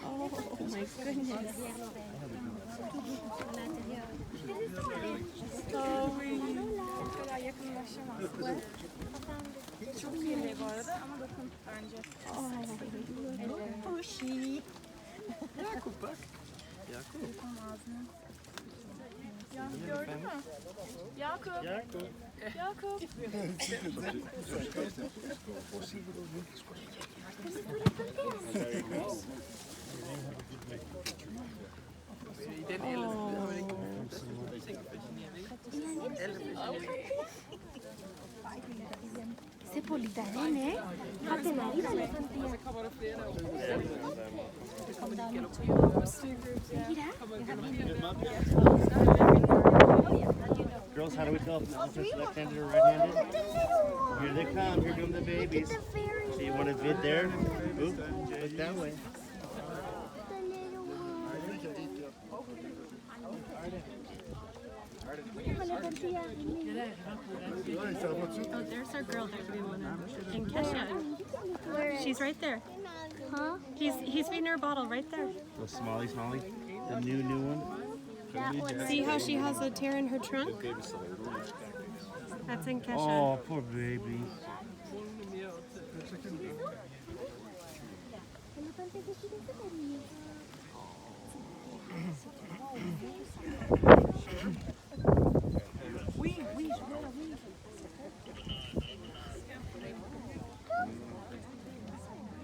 Oh my goodness. kadar yakınlaşamazsın. Çok kirli bu arada ama dokun bence. Hoşi. Jakob bak. Jakob. Ya gördün mü? Jakob. Jakob. Se può lì bene? Fate la vita le tantine. Girls, how do we tell if an elephant's left-handed or right-handed? Here they come. Here come the babies. So you want to vid there? Oop, look that way. Oh, there's our girl that we want to. And Kesha. She's right there. Huh? He's feeding her a bottle right there. The Smalley. The new one. That one. See how she has a tear in her trunk? That's in Kesha. Oh, poor baby.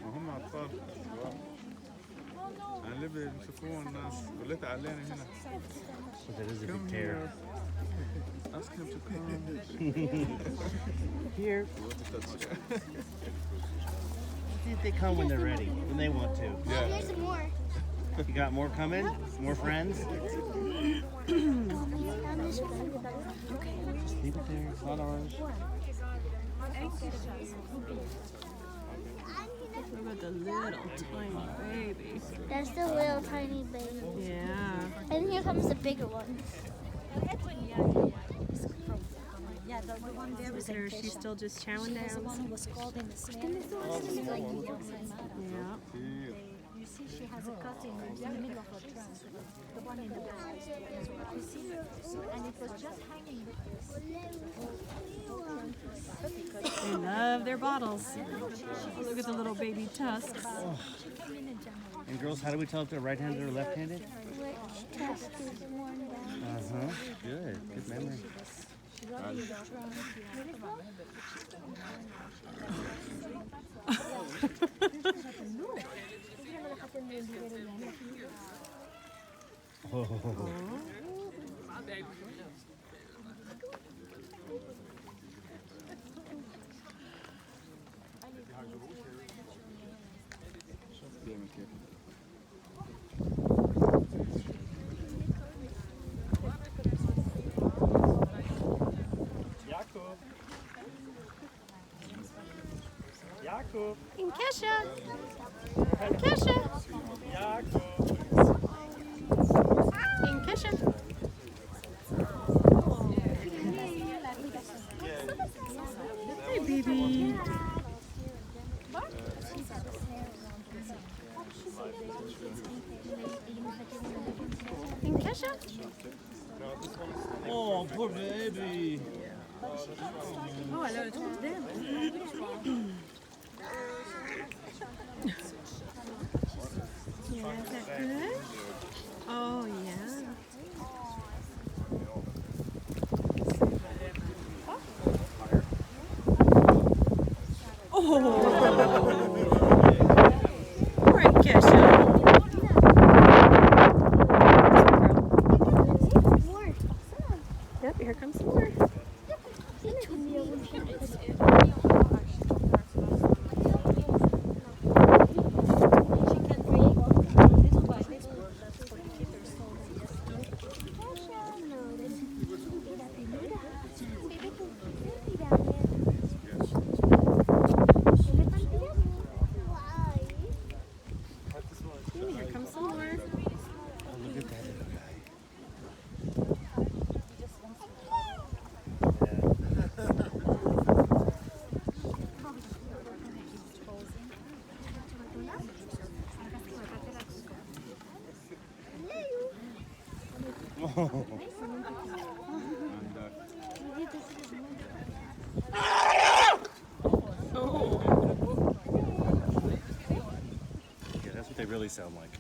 هم أطفال. اللي بيشوفوه الناس وليت علينا هنا. But that is a big tear. Ask him to come. Here. They come when they're ready, when they want to. Yeah. There's more. You got more coming? More friends? Leave it there. It's not ours. Look at the little tiny baby. That's the little tiny baby. Yeah. And here comes the bigger one. Yeah, the one there was Look at her, she's still just chowing the down. one who was scalding the snake. Yeah. You see, she has a cut in the middle of her trunk. The one in the back. You see? And it was just hanging. They love their bottles. Look at the little baby tusks. And girls, how do we tell if they're right-handed or left-handed? Which tusk is worn down? Uh-huh. Good memory. Jakob. And Kesha. And Kesha. And Kesha. Hey, baby. And Kesha. Oh, poor baby. Oh, I know it's them. Yeah, is that good? Oh, yeah. Oh! All right, Kesha. More. Yep, here comes some more. Here comes some more. Oh, look at that little guy. Yeah. Yeah, that's what they really sound like.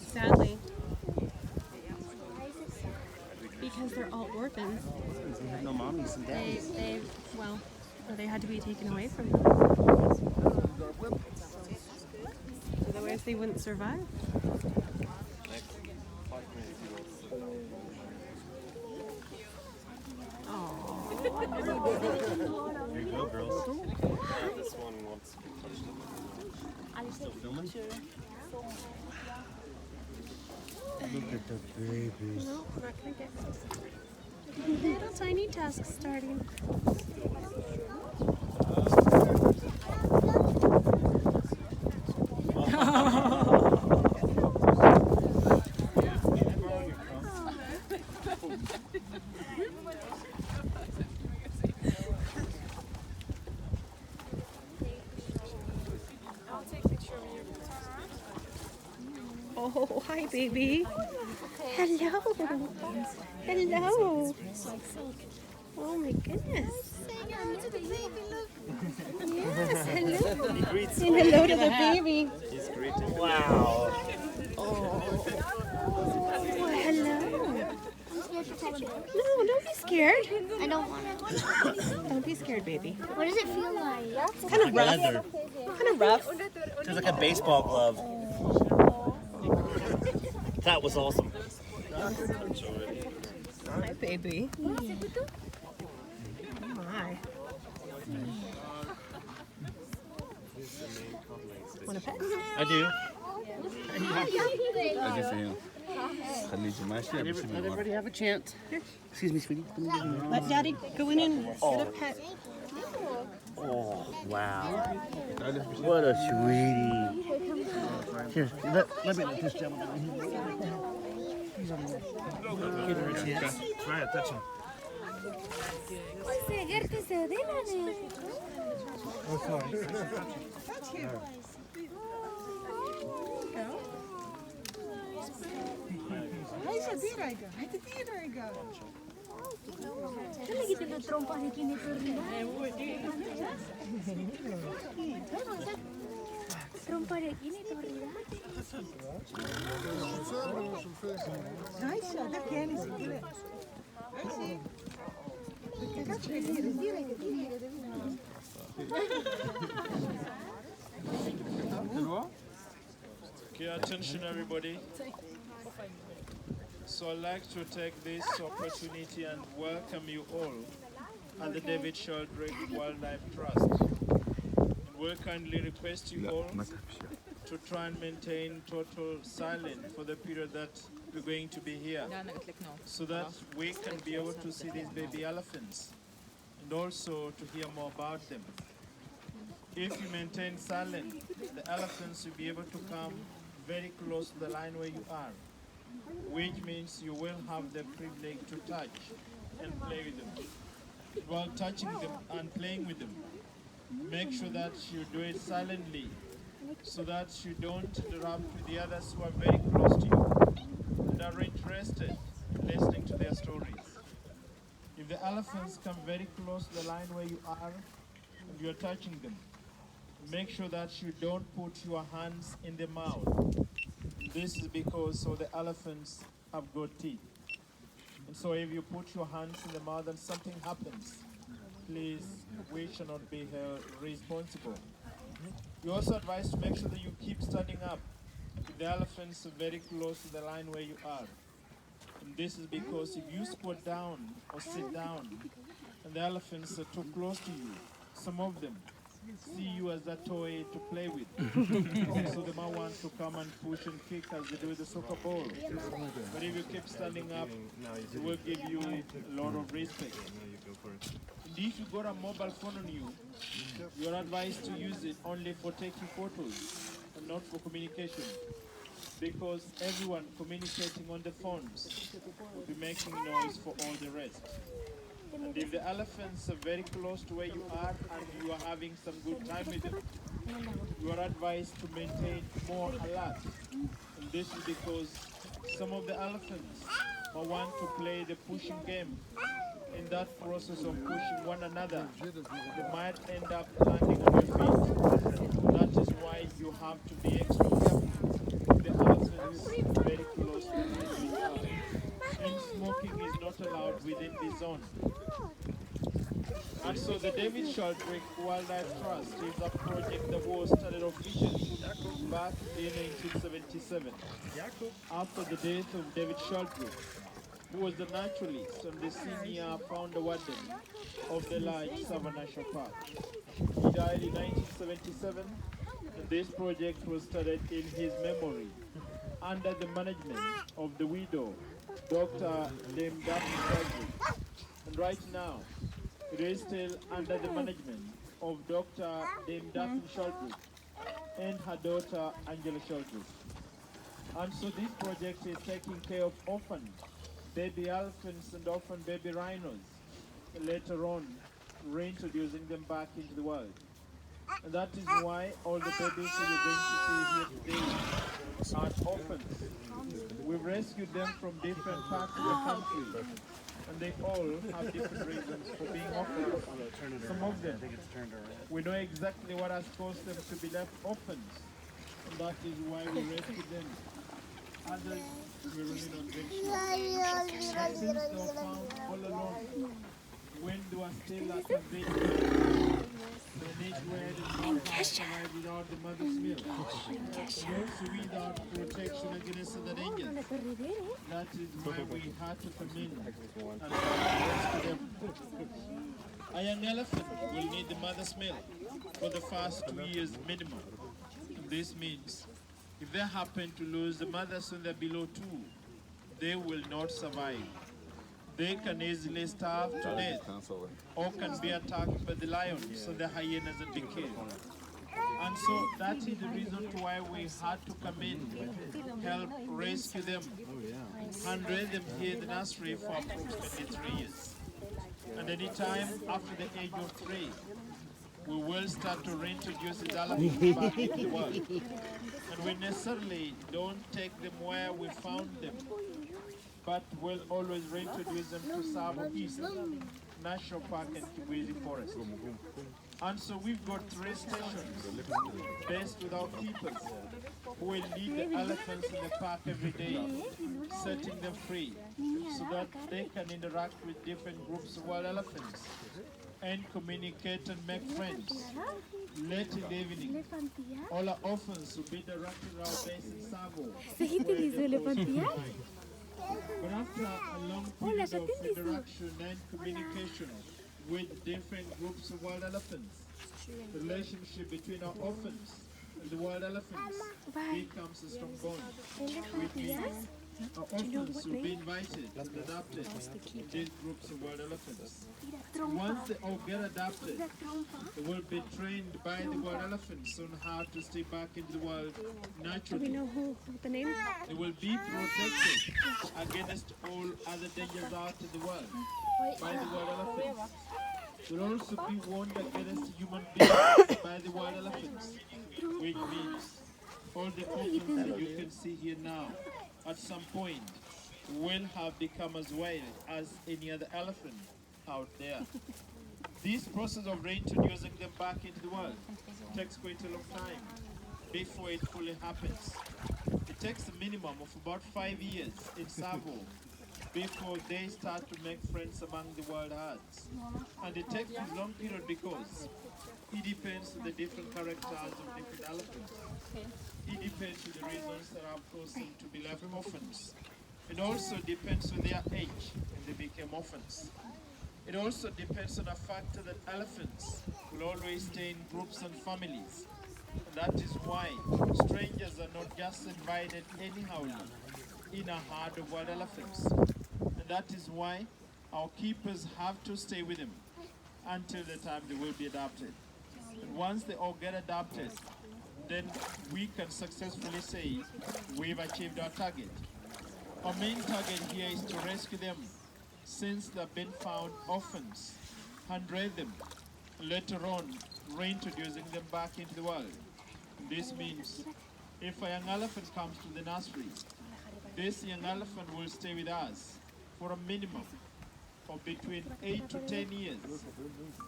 Sadly. Because they're all orphans. They have no mommies and daddies. Well, they had to be taken away from them. Otherwise they wouldn't survive. There you go, girls. This one wants to be touched. Still filming? Look at the babies. No, we're not gonna get little tiny tusks starting. Oh, hi, baby. Hello. Hello. Oh my goodness. Yes, hello. Saying hello to the baby. He's greeting. Wow. Oh, hello. I'm scared to touch it. No, don't be scared. I don't want to. Don't be scared, baby. What does it feel like? It's kind of rough. Leather. Kind of rough. It's like a baseball glove. That was awesome. Hi, baby. Oh my. Want a pet? I do. ادي فين خليجي ماشي Let everybody have a chance. Excuse me, sweetie. Let Daddy go in and get a pet. Oh, wow. What a sweetie. Here, let me let this gentleman in here. Give her a chance. Try it, touch him. Okay, attention everybody. So I'd like to take this opportunity and welcome you all at the David Sheldrick Wildlife Trust. And we'll kindly request you all to try and maintain total silence for the period that we're going to be here, so that we can be able to see these baby elephants and also to hear more about them. If you maintain silence, the elephants will be able to come very close to the line where you are, which means you will have the privilege to touch and play with them. While touching them and playing with them, make sure that you do it silently so that you don't interrupt with the others who are very close to you and are interested in listening to their stories. If the elephants come very close to the line where you are and you are touching them, make sure that you don't put your hands in the mouth. This is because the elephants have got teeth. And so if you put your hands in the mouth and something happens, please, we shall not be held responsible. You're also advised to make sure that you keep standing up if the elephants are very close to the line where you are. And this is because if you squat down or sit down and the elephants are too close to you, some of them see you as a toy to play with. So they might want to come and push and kick as they do with the soccer ball. But if you keep standing up, it will give you a lot of respect. And if you got a mobile phone on you, you're advised to use it only for taking photos and not for communication. because everyone communicating on the phones will be making noise for all the rest. And if the elephants are very close to where you are and you are having some good time with them, you are advised to maintain more alert. And this is because some of the elephants will want to play the pushing game. In that process of pushing one another, you might end up landing on your feet. That is why you have to be extra careful with the elephants very close to the car. And smoking is not allowed within the zone. And so the David Sheldrick Wildlife Trust is a project that was started officially back in 1977 after the death of David Sheldrick, who was the naturalist and the senior founder warden of the large Savannah National Park. He died in 1977, and this project was started in his memory under the management of the widow, Dr. Dame Daphne Sheldrick. And right now, it is still under the management of Dr. Dame Daphne Sheldrick and her daughter, Angela Sheldrick. And so this project is taking care of orphan baby elephants and orphan baby rhinos, and later on reintroducing them back into the wild. And that is why all the babies that you're going to see here today are orphans. We've rescued them from different parts of the country, and they all have different reasons for being orphans. Some of them, we know exactly what has caused them to be left orphans, and that is why we rescued them. Others, we're really not very sure. Since they were found all alone, when they were still at a baby, they need where they not have survived without the mother's milk. Also without protection against other dangers. That is why we had to come in and rescue them. A young elephant will need the mother's milk for the first 2 years minimum. And this means if they happen to lose the mothers when they're below 2, they will not survive. They can easily starve to death or can be attacked by the lion, so the hyenas and be killed. And so that is the reason why we had to come in, help rescue them, and raise them here in the nursery for approximately 3 years. And any time after the age of 3, we will start to reintroduce these elephants back into the world. And we necessarily don't take them where we found them, but we'll always reintroduce them to Savo East National Park and Kibwezi Forest. And so we've got 3 stations based with our keepers who will lead the elephants in the park every day, setting them free so that they can interact with different groups of wild elephants and communicate and make friends. Late in the evening, all our orphans will be directed to our base in Savo. But after a long period of interaction and communication with different groups of wild elephants, the relationship between our orphans and the wild elephants becomes a strong bond, which means our orphans will be invited and adopted in these groups of wild elephants. Once they all get adopted, they will be trained by the wild elephants on how to stay back into the wild naturally. They will be protected against all other dangers out in the world by the wild elephants. They will also be warned against human beings by the wild elephants, which means all the orphans that you can see here now at some point will have become as wild as any other elephant out there. This process of reintroducing them back into the world takes quite a long time before it fully happens. It takes a minimum of about 5 years in Savo before they start to make friends among the wild herds. And it takes this long period because it depends on the different characters of different elephants. It depends on the reasons that have caused them to be left orphans. It also depends on their age when they became orphans. It also depends on a factor that elephants will always stay in groups and families. And that is why strangers are not just invited anyhow in a herd of wild elephants. And that is why our keepers have to stay with them until the time they will be adopted. And once they all get adopted, then we can successfully say we've achieved our target. Our main target here is to rescue them since they've been found orphans and raise them, later on reintroducing them back into the world. This means if a young elephant comes to the nursery, this young elephant will stay with us for a minimum of between 8 to 10 years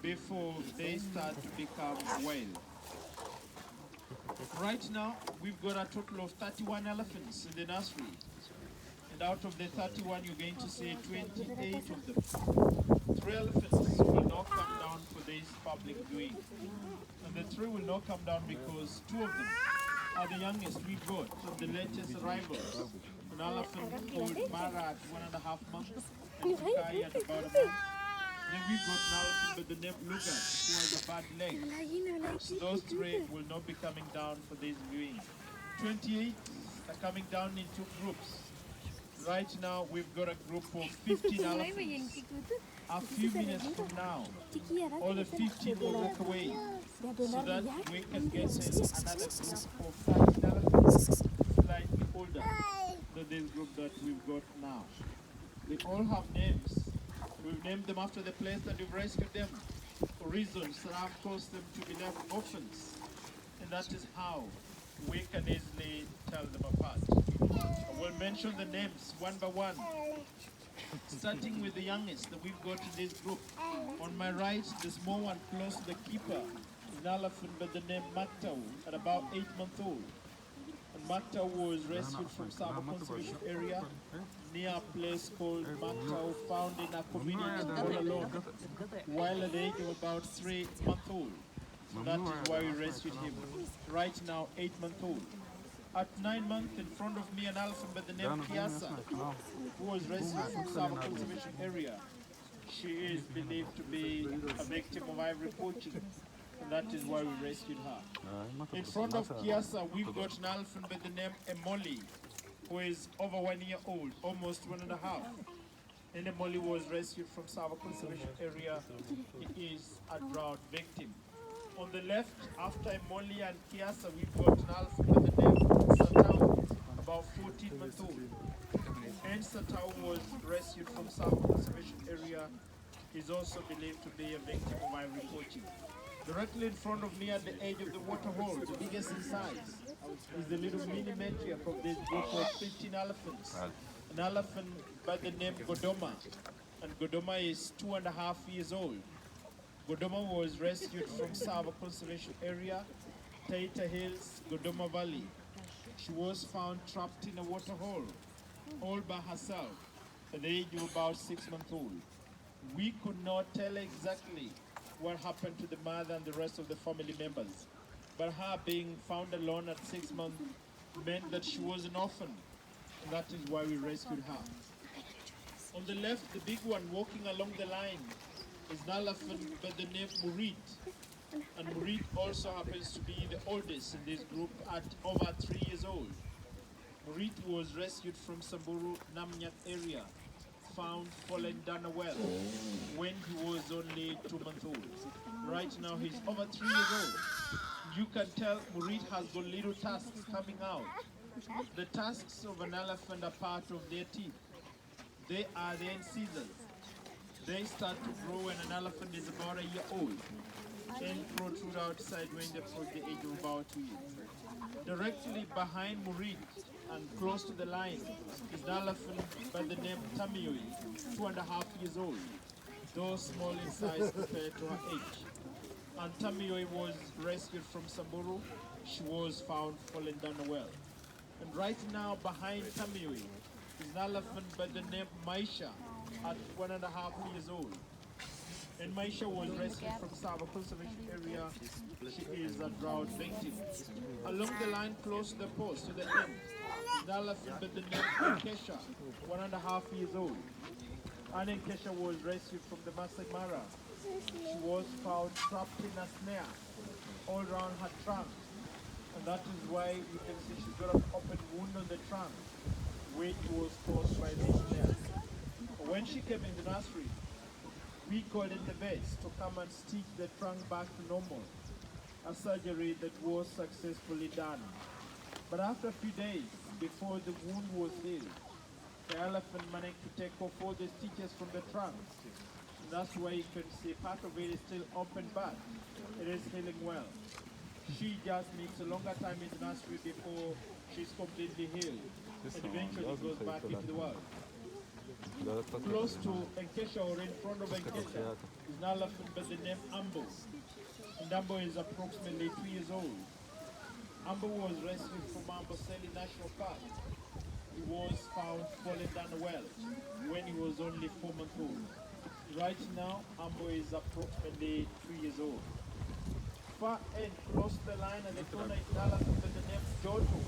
before they start to become wild. Right now, we've got a total of 31 elephants in the nursery. And out of the 31, you're going to see 28 of them. 3 elephants will not come down for this public viewing. And the 3 will not come down because 2 of them are the youngest we've got from the latest arrivals. An elephant called Mara at 1.5 months, and Tukai at about a month. Then we've got an elephant by the name Lucas, who has a bad leg. So those 3 will not be coming down for this viewing. 28 are coming down in 2 groups. Right now, we've got a group of 15 elephants. A few minutes from now, all the 15 will walk away so that we can get in another group of 13 elephants, slightly older than this group that we've got now. They all have names. We've named them after the place that we've rescued them for reasons that have caused them to be left orphans. And that is how we can easily tell them apart. I will mention the names one by one, starting with the youngest that we've got in this group. On my right, the small one close to the keeper is an elephant by the name Maktau at about 8 months old. And Maktau was rescued from Saba Conservation Area near a place called Maktau, found in a community all alone, while at the age of about 3 months old. So that is why we rescued him. Right now, 8 months old. At 9 months, in front of me, an elephant by the name Kiasa, who was rescued from Saba Conservation Area. She is believed to be a victim of ivory poaching, and that is why we rescued her. In front of Kiasa, we've got an elephant by the name Emoli, who is over 1 year old, almost 1.5. And Emoli was rescued from Saba Conservation Area. He is a drought victim. On the left, after Emoli and Kiasa, we've got an elephant by the name Satao, about 14 months old. And Satao was rescued from Saba Conservation Area. He's also believed to be a victim of ivory poaching. Directly in front of me at the edge of the waterhole, the biggest in size, is the little mini matriarch of this group of 15 elephants. An elephant by the name Godoma. And Godoma is 2.5 years old. Godoma was rescued from Saba Conservation Area, Taita Hills, Godoma Valley. She was found trapped in a waterhole, all by herself, at the age of about 6 months old. We could not tell exactly what happened to the mother and the rest of the family members, but her being found alone at 6 months meant that she was an orphan, and that is why we rescued her. On the left, the big one walking along the line is an elephant by the name Murit. And Murit also happens to be the oldest in this group at over 3 years old. Murit was rescued from Samburu, Namnyak area, found fallen down a well when he was only 2 months old. Right now he's over 3 years old. You can tell Murit has got little tusks coming out. The tusks of an elephant are part of their teeth. They are the incisors. They start to grow when an elephant is about a year old and protrude outside when they approach the age of about 2 years. Directly behind Murit and close to the line is an elephant by the name Tamioi, 2.5 years old, though small in size compared to her age. And Tamioi was rescued from Samburu. She was found fallen down a well. And right now behind Tamioi is an elephant by the name Maisha at 1.5 years old. And Maisha was rescued from Saba Conservation Area. She is a drought victim. Along the line close to the post, to the end, is an elephant by the name Kesha, 1.5 years old. And Kesha was rescued from the Masai Mara. She was found trapped in a snare all around her trunk. And that is why you can see she's got an open wound on the trunk, which was caused by this snare. When she came in the nursery, we called in the vets to come and stitch the trunk back to normal. a surgery that was successfully done. But after a few days, before the wound was healed, the elephant managed to take off all the stitches from the trunk. And that's why you can see part of it is still open, but it is healing well. She just needs a longer time in the nursery before she's completely healed and eventually goes back into the world. Close to Enkesha or in front of Enkesha is an elephant by the name Ambo. And Ambo is approximately 2 years old. Ambo was rescued from Amboseli National Park. He was found falling down a well when he was only 4 months old. Right now, Ambo is approximately 3 years old. Far end, close to the line at the corner is an elephant by the name Joto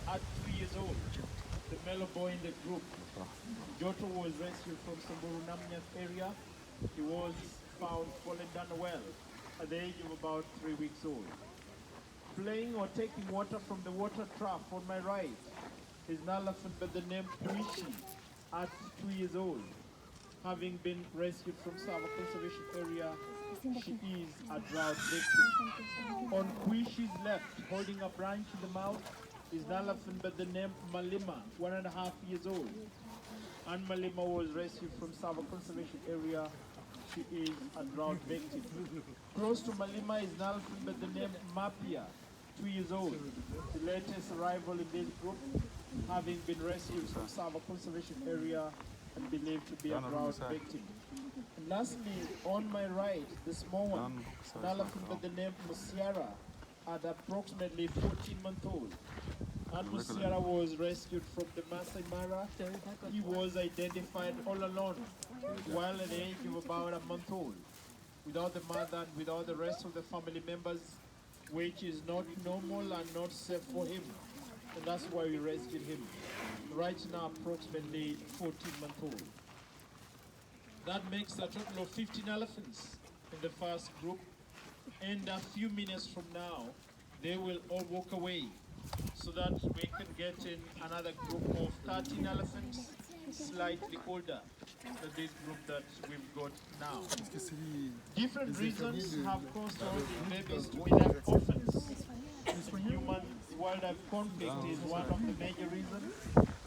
at 3 years old, the mellow boy in the group. Joto was rescued from Samburu Namnyas area. He was found falling down a well at the age of about 3 weeks old. Playing or taking water from the water trough on my right is an elephant by the name Kuishi at 2 years old. Having been rescued from Sava Conservation Area, she is a drought victim. On Kuishi's left, holding a branch in the mouth, is an elephant by the name Malima, 1.5 years old. And Malima was rescued from Sava Conservation Area. She is a drought victim. Close to Malima is an elephant by the name Mapia, 2 years old. The latest arrival in this group, having been rescued from Sava Conservation Area and believed to be a drought victim. And lastly, on my right, the small one, an elephant by the name Musiara, at approximately 14-month-old. And Musiara was rescued from the Masai Mara. He was identified all alone, while at the age of about a month old, without the mother and without the rest of the family members, which is not normal and not safe for him. And that's why we rescued him. Right now, approximately 14-month-old. That makes a total of 15 elephants in the first group. And a few minutes from now, they will all walk away so that we can get in another group of 13 elephants, slightly older than this group that we've got now. Different reasons have caused all the babies to be left orphans. Human-wildlife conflict is one of the major reasons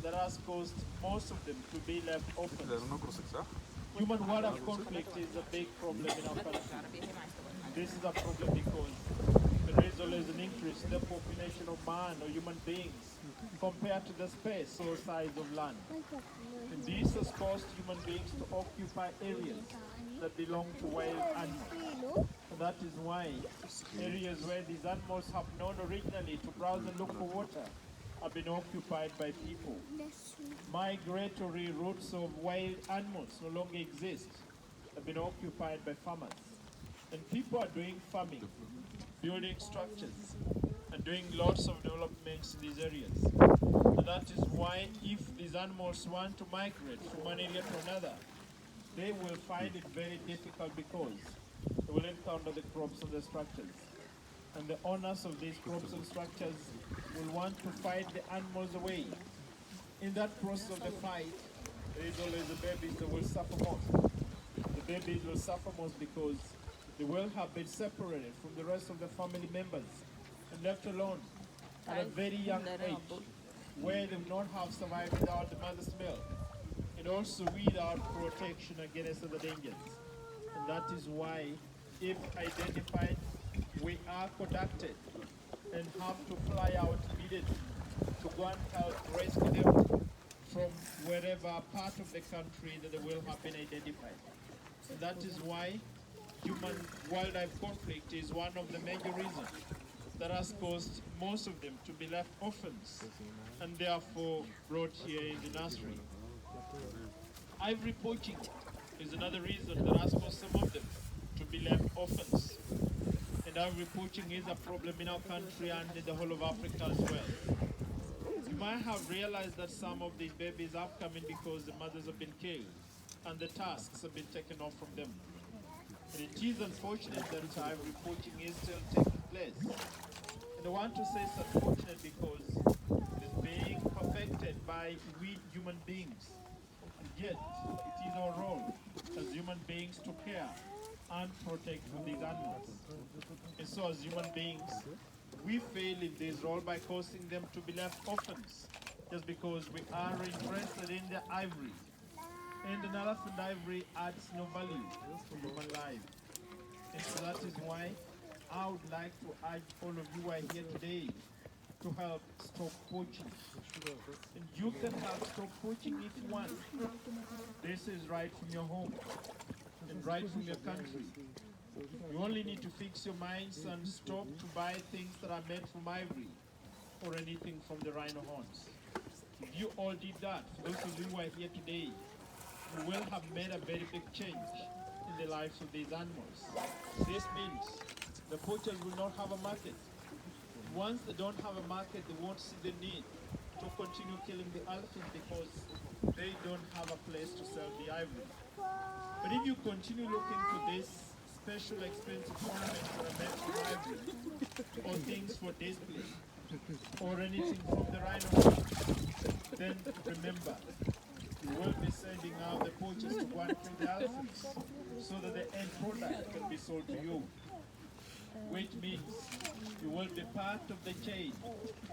that has caused most of them to be left orphans. Human-wildlife conflict is a big problem in our country. This is a problem because there is always an increase in the population of man or human beings compared to the space or size of land. And this has caused human beings to occupy areas that belong to wild animals. And that is why areas where these animals have known originally to browse and look for water have been occupied by people. Migratory routes of wild animals no longer exist, have been occupied by farmers. And people are doing farming, building structures, and doing lots of developments in these areas. And that is why if these animals want to migrate from one area to another, they will find it very difficult because they will encounter the crops and the structures. And the owners of these crops and structures will want to fight the animals away. In that process of the fight, there is always the babies that will suffer most. The babies will suffer most because they will have been separated from the rest of the family members and left alone at a very young age, where they will not have survived without the mother's milk, and also without protection against other dangers. And that is why, if identified, we are conducted and have to fly out immediately to go and help rescue them from wherever part of the country that they will have been identified. And that is why human-wildlife conflict is one of the major reasons that has caused most of them to be left orphans and therefore brought here in the nursery. Ivory poaching is another reason that has caused some of them to be left orphans. And ivory poaching is a problem in our country and in the whole of Africa as well. You might have realized that some of these babies are coming because the mothers have been killed and the tusks have been taken off from them. And it is unfortunate that ivory poaching is still taking place. And I want to say it's unfortunate because it is being perfected by we human beings. And yet, it is our role as human beings to care and protect these animals. And so as human beings, we fail in this role by causing them to be left orphans just because we are interested in the ivory. And an elephant ivory adds no value to human life. And so that is why I would like to urge all of you who are here today to help stop poaching. And you can help stop poaching if you want. This is right from your home and right from your country. You only need to fix your minds and stop to buy things that are made from ivory or anything from the rhino horns. If you all did that, for those of you who are here today, you will have made a very big change in the lives of these animals. This means the poachers will not have a market. Once they don't have a market, they won't see the need to continue killing the elephant because they don't have a place to sell the ivory. But if you continue looking for these special expensive ornaments that are made from ivory, or things for display, or anything from the rhino, then remember, you will be sending out the poachers to go and kill the elephants so that the end product can be sold to you. Which means you will be part of the chain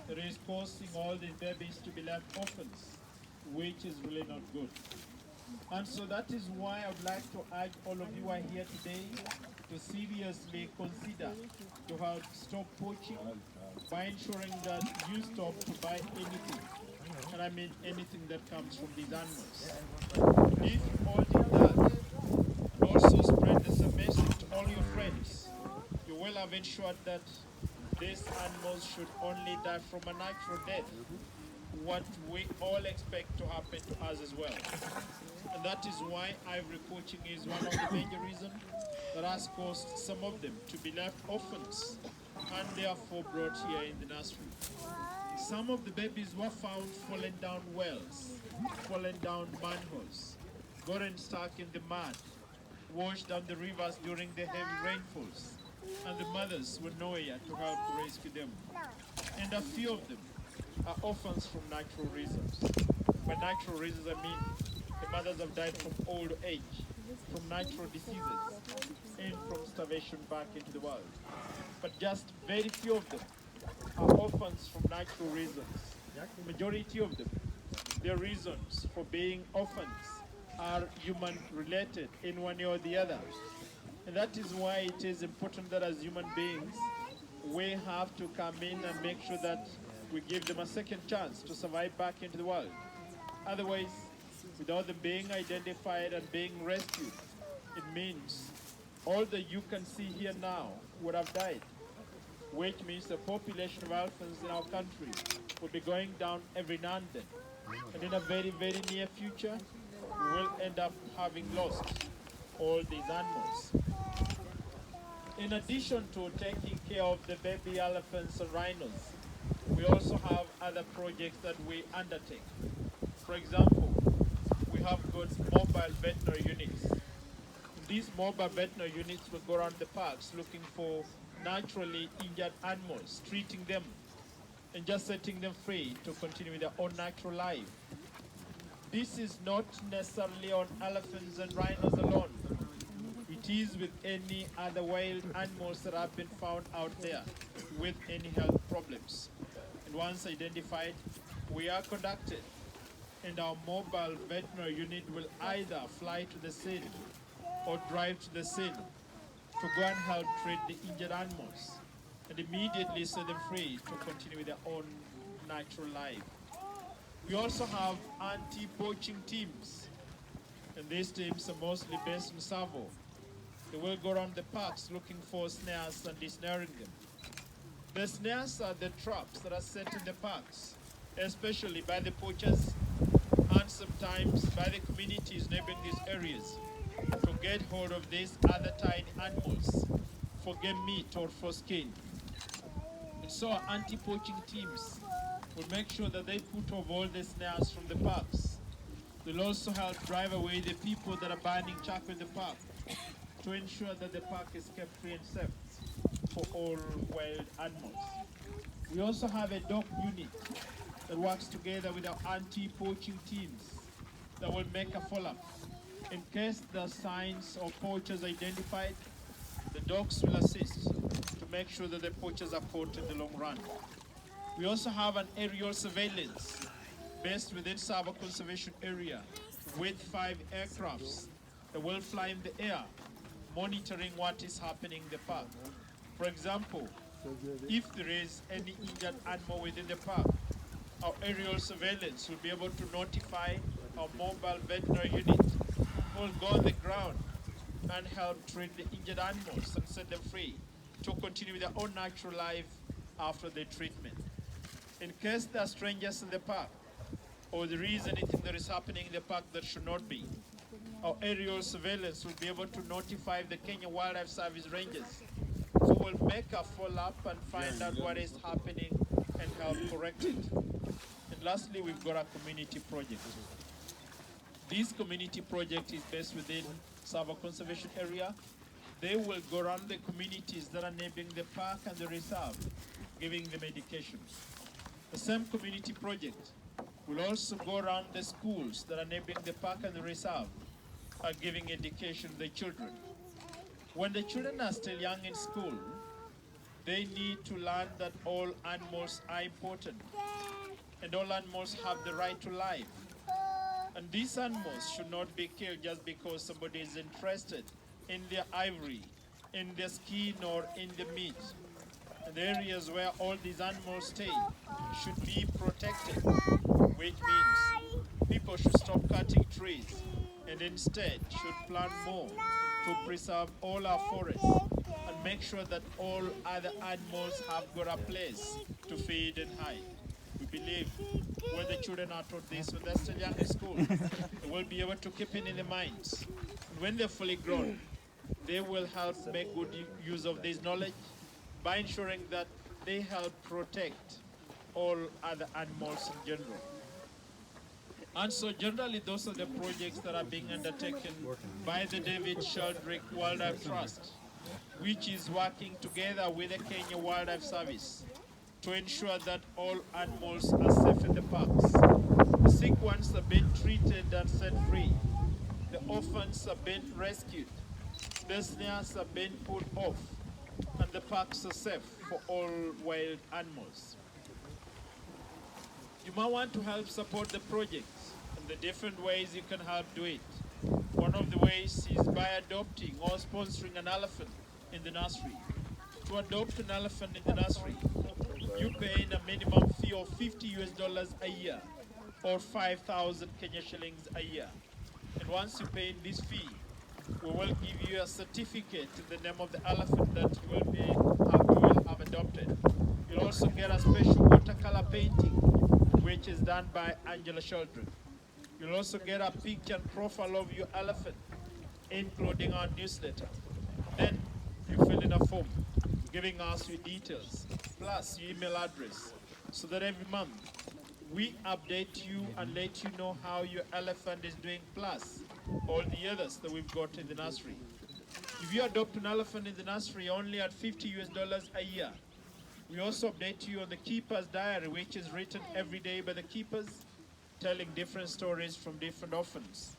that is causing all these babies to be left orphans, which is really not good. And so that is why I would like to urge all of you who are here today to seriously consider to help stop poaching by ensuring that you stop to buy anything. And I mean anything that comes from these animals. If you all did that, and also spread this message to all your friends, you will have ensured that these animals should only die from a natural death, what we all expect to happen to us as well. And that is why ivory poaching is one of the major reasons that has caused some of them to be left orphans and therefore brought here in the nursery. Some of the babies were found falling down wells, falling down manholes, gotten stuck in the mud, washed down the rivers during the heavy rainfalls, and the mothers were nowhere to help to rescue them. And a few of them are orphans from natural reasons. By natural reasons, I mean the mothers have died from old age, from natural diseases, and from starvation back into the world. But just very few of them are orphans from natural reasons. The majority of them, their reasons for being orphans are human related in one way or the other. And that is why it is important that as human beings, we have to come in and make sure that we give them a second chance to survive back into the world. Otherwise, without them being identified and being rescued, it means all that you can see here now would have died, which means the population of elephants in our country will be going down every now and then. And in a very, very near future, we will end up having lost all these animals. In addition to taking care of the baby elephants and rhinos, we also have other projects that we undertake. For example, we have got mobile veterinary units. These mobile veterinary units will go around the parks looking for naturally injured animals, treating them, and just setting them free to continue with their own natural life. This is not necessarily on elephants and rhinos alone. It is with any other wild animals that have been found out there with any health problems. And once identified, we are conducted, and our mobile veterinary unit will either fly to the scene or drive to the scene to go and help treat the injured animals and immediately set them free to continue with their own natural life. We also have anti-poaching teams, and these teams are mostly based in Savo. They will go around the parks looking for snares and ensnaring them. The snares are the traps that are set in the parks, especially by the poachers and sometimes by the communities neighboring these areas, to get hold of these other tiny animals for game meat or for skin. And so our anti-poaching teams will make sure that they put off all the snares from the parks. They'll also help drive away the people that are burning charcoal in the park to ensure that the park is kept free and safe for all wild animals. We also have a dog unit that works together with our anti-poaching teams that will make a follow-up In case the signs of poachers identified, the dogs will assist to make sure that the poachers are caught in the long run. We also have an aerial surveillance based within Savo Conservation Area with 5 aircrafts that will fly in the air, monitoring what is happening in the park. For example, if there is any injured animal within the park, our aerial surveillance will be able to notify our mobile veterinary unit who will go on the ground and help treat the injured animals and set them free to continue with their own natural life after the treatment. In case there are strangers in the park, or there is anything that is happening in the park that should not be, our aerial surveillance will be able to notify the Kenya Wildlife Service rangers, who will make a follow-up and find out what is happening and help correct it. And lastly, we've got a community project. This community project is based within Savo Conservation Area. They will go around the communities that are neighboring the park and the reserve, giving them educations. The same community project will also go around the schools that are neighboring the park and the reserve, giving education to the children. When the children are still young in school, they need to learn that all animals are important and all animals have the right to life. And these animals should not be killed just because somebody is interested in their ivory, in their skin, or in the meat. And the areas where all these animals stay should be protected, which means people should stop cutting trees and instead should plant more to preserve all our forests and make sure that all other animals have got a place to feed and hide. We believe when the children are taught this, when they're still young in school, they will be able to keep it in their minds. And when they're fully grown, they will help make good use of this knowledge by ensuring that they help protect all other animals in general. And so generally those are the projects that are being undertaken by the David Sheldrick Wildlife Trust, which is working together with the Kenya Wildlife Service to ensure that all animals are safe in the parks. The sick ones are being treated and set free. The orphans are being rescued. The snares are being put off. And the parks are safe for all wild animals. You might want to help support the projects and the different ways you can help do it. One of the ways is by adopting or sponsoring an elephant in the nursery. To adopt an elephant in the nursery, you pay a minimum fee of $50 a year or 5,000 Kenya shillings a year. And once you pay this fee, we will give you a certificate in the name of the elephant that you will have adopted. You'll also get a special watercolor painting, which is done by Angela Sheldrick. You'll also get a picture and profile of your elephant, including our newsletter. Then you fill in a form, giving us your details, plus your email address, so that every month we update you and let you know how your elephant is doing, plus all the others that we've got in the nursery. If you adopt an elephant in the nursery only at $50 a year, we also update you on the keeper's diary, which is written every day by the keepers, telling different stories from different orphans.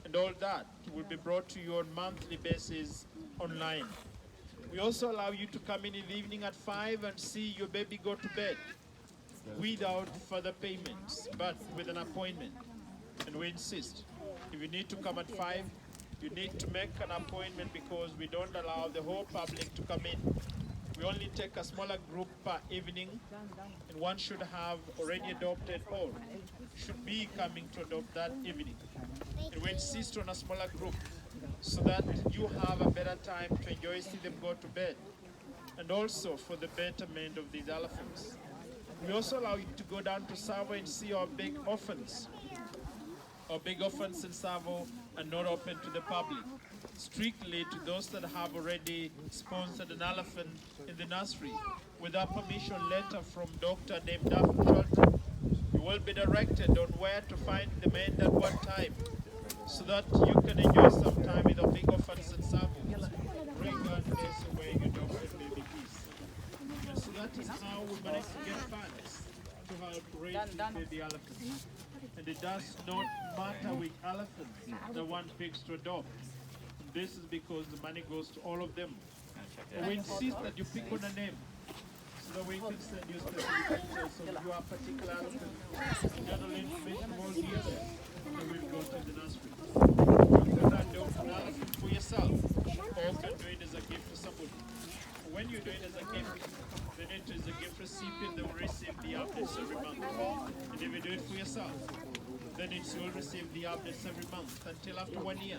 And all that will be brought to you on a monthly basis online. We also allow you to come in the evening at 5 and see your baby go to bed without further payments, but with an appointment. And we insist, if you need to come at 5, you need to make an appointment because we don't allow the whole public to come in. We only take a smaller group per evening, and one should have already adopted or should be coming to adopt that evening. And we insist on a smaller group so that you have a better time to enjoy seeing them go to bed, and also for the betterment of these elephants. We also allow you to go down to Savo and see our big orphans. Our big orphans in Savo are not open to the public, strictly to those that have already sponsored an elephant in the nursery with a permission letter from Dr. named Sheldrick. You will be directed on where to find them at what time, so that you can enjoy some time with our big orphans in Savo, regardless of where you adopted baby is. And so that is how we managed to get funds to help raise the baby elephants. And it does not matter which elephant the one picks to adopt. This is because the money goes to all of them. And we insist that you pick on a name, so that we can send you specific details of your particular elephant. General information will be there, and we'll go to the nursery. You can adopt an elephant for yourself, or you can do it as a gift to somebody. When you do it as a gift, then it is a gift recipient that will receive the updates every month. And if you do it for yourself, then you'll receive the updates every month until after 1 year.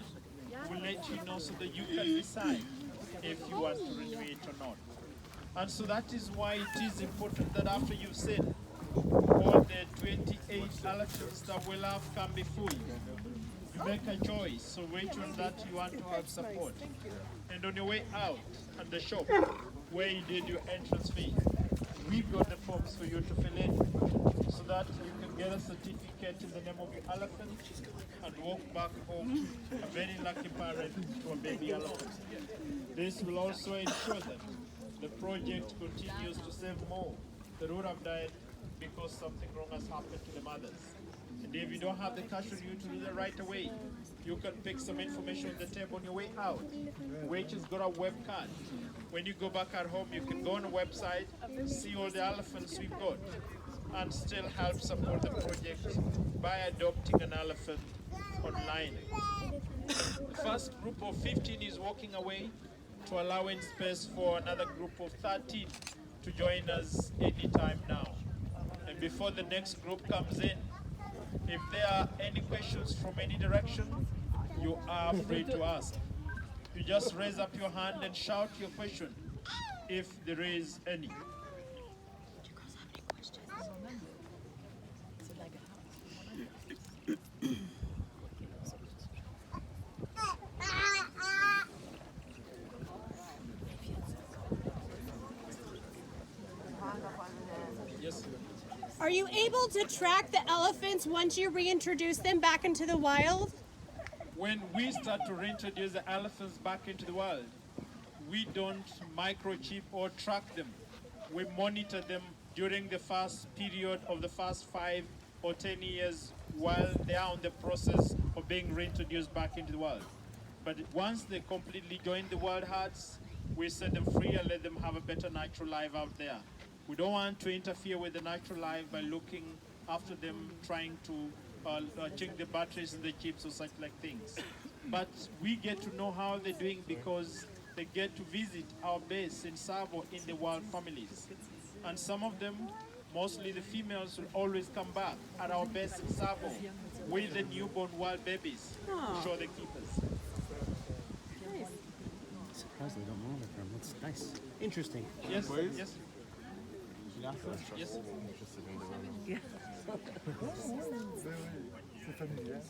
We'll let you know so that you can decide if you want to renew it or not. And so that is why it is important that after you've seen all the 28 elephants that will have come before you, you make a choice. So which one that you want to have support. And on your way out at the shop where you did your entrance fee, we've got the forms for you to fill in so that you can get a certificate in the name of your elephant and walk back home a very lucky parent to a baby elephant. This will also ensure that the project continues to save more that would have died because something wrong has happened to the mothers. And if you don't have the cash on you to do that right away, you can pick some information on the table on your way out, which has got a web card. When you go back at home, you can go on the website, see all the elephants we've got, and still help support the project by adopting an elephant online. The first group of 15 is walking away to allowing space for another group of 13 to join us anytime now. And before the next group comes in, if there are any questions from any direction, you are free to ask. You just raise up your hand and shout your question, if there is any. Yes. Are you able to track the elephants once you reintroduce them back into the wild? When we start to reintroduce the elephants back into the wild, we don't microchip or track them. We monitor them during the first period of the first 5 or 10 years while they are on the process of being reintroduced back into the wild. But once they completely join the wild herds, we set them free and let them have a better natural life out there. We don't want to interfere with the natural life by looking after them, trying to check the batteries in the chips or such like things. But we get to know how they're doing because they get to visit our base in Savo in the wild families. And some of them, mostly the females, will always come back at our base in Savo with the newborn wild babies to show the keepers. Surprised they don't monitor them. That's nice. Interesting. Yes, yes. Yes. C'est familial.